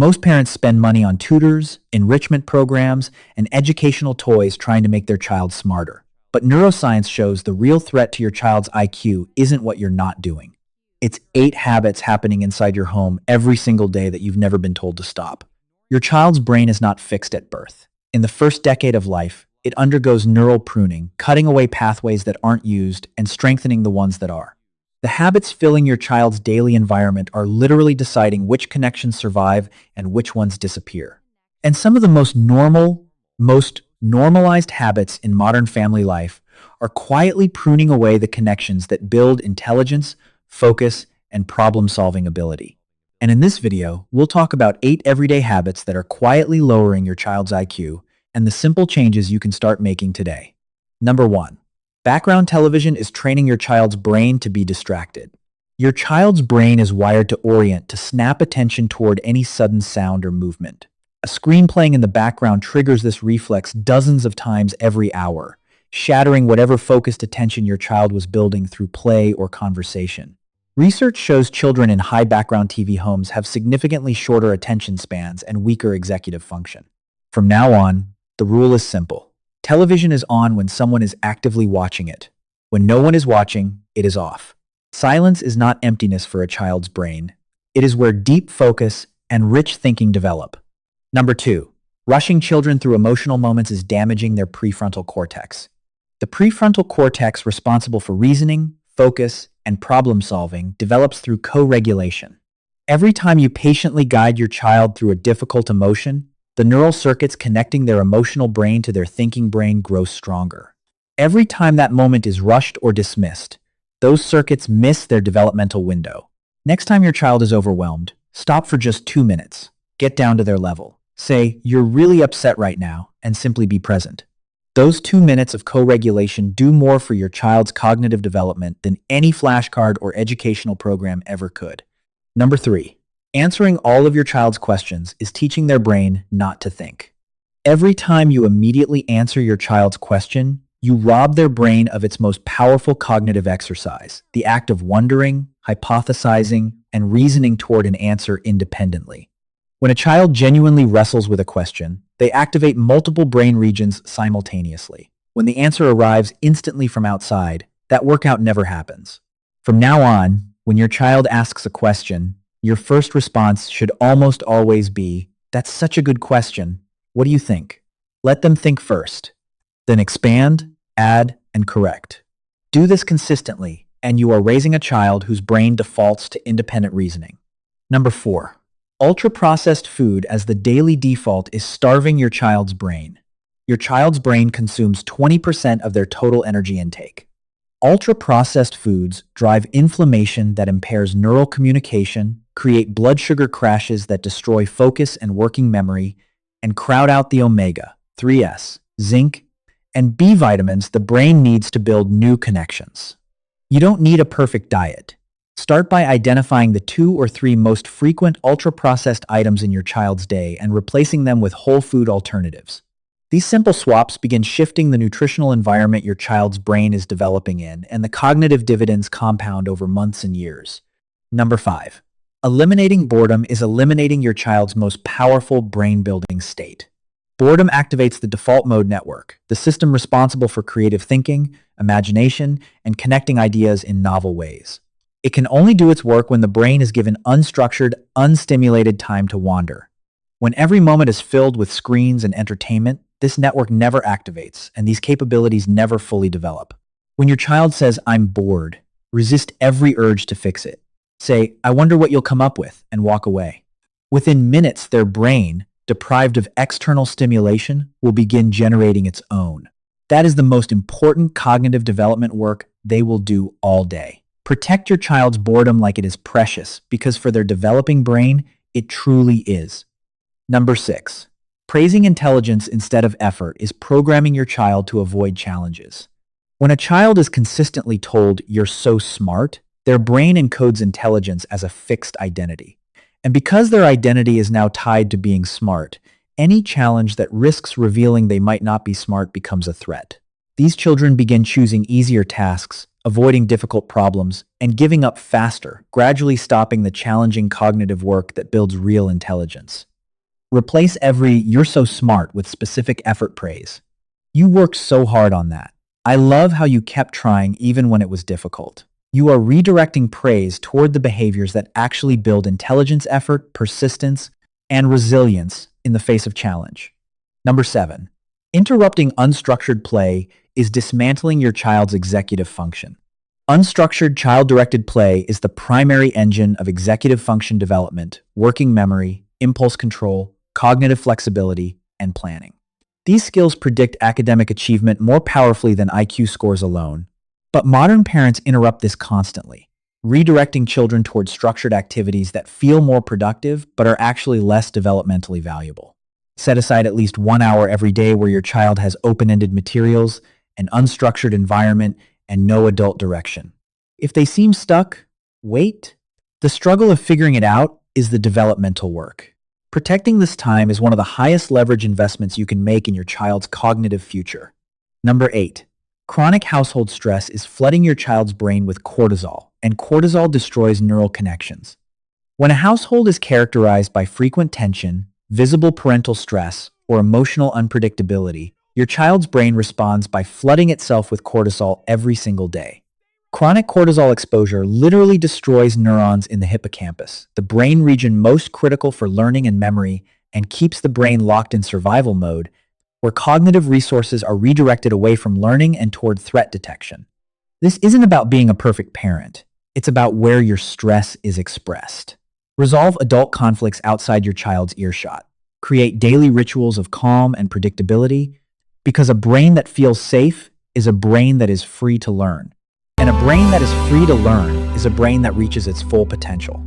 Most parents spend money on tutors, enrichment programs, and educational toys trying to make their child smarter. But neuroscience shows the real threat to your child's IQ isn't what you're not doing. It's 8 habits happening inside your home every single day that you've never been told to stop. Your child's brain is not fixed at birth. In the first decade of life, it undergoes neural pruning, cutting away pathways that aren't used and strengthening the ones that are. The habits filling your child's daily environment are literally deciding which connections survive and which ones disappear. And some of the most normalized habits in modern family life are quietly pruning away the connections that build intelligence, focus, and problem-solving ability. And in this video, we'll talk about 8 everyday habits that are quietly lowering your child's IQ and the simple changes you can start making today. Number 1. Background television is training your child's brain to be distracted. Your child's brain is wired to orient, to snap attention toward any sudden sound or movement. A screen playing in the background triggers this reflex dozens of times every hour, shattering whatever focused attention your child was building through play or conversation. Research shows children in high background TV homes have significantly shorter attention spans and weaker executive function. From now on, the rule is simple. Television is on when someone is actively watching it. When no one is watching, it is off. Silence is not emptiness for a child's brain. It is where deep focus and rich thinking develop. Number 2. Rushing children through emotional moments is damaging their prefrontal cortex. The prefrontal cortex, responsible for reasoning, focus, and problem-solving, develops through co-regulation. Every time you patiently guide your child through a difficult emotion, the neural circuits connecting their emotional brain to their thinking brain grow stronger. Every time that moment is rushed or dismissed, those circuits miss their developmental window. Next time your child is overwhelmed, stop for just 2 minutes. Get down to their level. Say, "You're really upset right now," and simply be present. Those 2 minutes of co-regulation do more for your child's cognitive development than any flashcard or educational program ever could. Number 3. Answering all of your child's questions is teaching their brain not to think. Every time you immediately answer your child's question, you rob their brain of its most powerful cognitive exercise, the act of wondering, hypothesizing, and reasoning toward an answer independently. When a child genuinely wrestles with a question, they activate multiple brain regions simultaneously. When the answer arrives instantly from outside, that workout never happens. From now on, when your child asks a question, your first response should almost always be, "That's such a good question. What do you think?" Let them think first. Then expand, add, and correct. Do this consistently, and you are raising a child whose brain defaults to independent reasoning. Number 4. Ultra-processed food as the daily default is starving your child's brain. Your child's brain consumes 20% of their total energy intake. Ultra-processed foods drive inflammation that impairs neural communication, create blood sugar crashes that destroy focus and working memory, and crowd out the omega-3s, zinc, and B vitamins the brain needs to build new connections. You don't need a perfect diet. Start by identifying the 2 or 3 most frequent ultra-processed items in your child's day and replacing them with whole food alternatives. These simple swaps begin shifting the nutritional environment your child's brain is developing in, and the cognitive dividends compound over months and years. Number 5. Eliminating boredom is eliminating your child's most powerful brain-building state. Boredom activates the default mode network, the system responsible for creative thinking, imagination, and connecting ideas in novel ways. It can only do its work when the brain is given unstructured, unstimulated time to wander. When every moment is filled with screens and entertainment, this network never activates, and these capabilities never fully develop. When your child says, "I'm bored," resist every urge to fix it. Say, "I wonder what you'll come up with," and walk away. Within minutes, their brain, deprived of external stimulation, will begin generating its own. That is the most important cognitive development work they will do all day. Protect your child's boredom like it is precious, because for their developing brain, it truly is. Number 6. Praising intelligence instead of effort is programming your child to avoid challenges. When a child is consistently told, "You're so smart," their brain encodes intelligence as a fixed identity. And because their identity is now tied to being smart, any challenge that risks revealing they might not be smart becomes a threat. These children begin choosing easier tasks, avoiding difficult problems, and giving up faster, gradually stopping the challenging cognitive work that builds real intelligence. Replace every "you're so smart" with specific effort praise. You worked so hard on that. I love how you kept trying even when it was difficult. You are redirecting praise toward the behaviors that actually build intelligence, effort, persistence, and resilience in the face of challenge. Number 7. Interrupting unstructured play is dismantling your child's executive function. Unstructured child-directed play is the primary engine of executive function development, working memory, impulse control, cognitive flexibility, and planning. These skills predict academic achievement more powerfully than IQ scores alone. But modern parents interrupt this constantly, redirecting children toward structured activities that feel more productive but are actually less developmentally valuable. Set aside at least 1 hour every day where your child has open-ended materials, an unstructured environment, and no adult direction. If they seem stuck, wait. The struggle of figuring it out is the developmental work. Protecting this time is one of the highest leverage investments you can make in your child's cognitive future. Number 8. Chronic household stress is flooding your child's brain with cortisol, and cortisol destroys neural connections. When a household is characterized by frequent tension, visible parental stress, or emotional unpredictability, your child's brain responds by flooding itself with cortisol every single day. Chronic cortisol exposure literally destroys neurons in the hippocampus, the brain region most critical for learning and memory, and keeps the brain locked in survival mode, where cognitive resources are redirected away from learning and toward threat detection. This isn't about being a perfect parent. It's about where your stress is expressed. Resolve adult conflicts outside your child's earshot. Create daily rituals of calm and predictability, because a brain that feels safe is a brain that is free to learn. And a brain that is free to learn is a brain that reaches its full potential.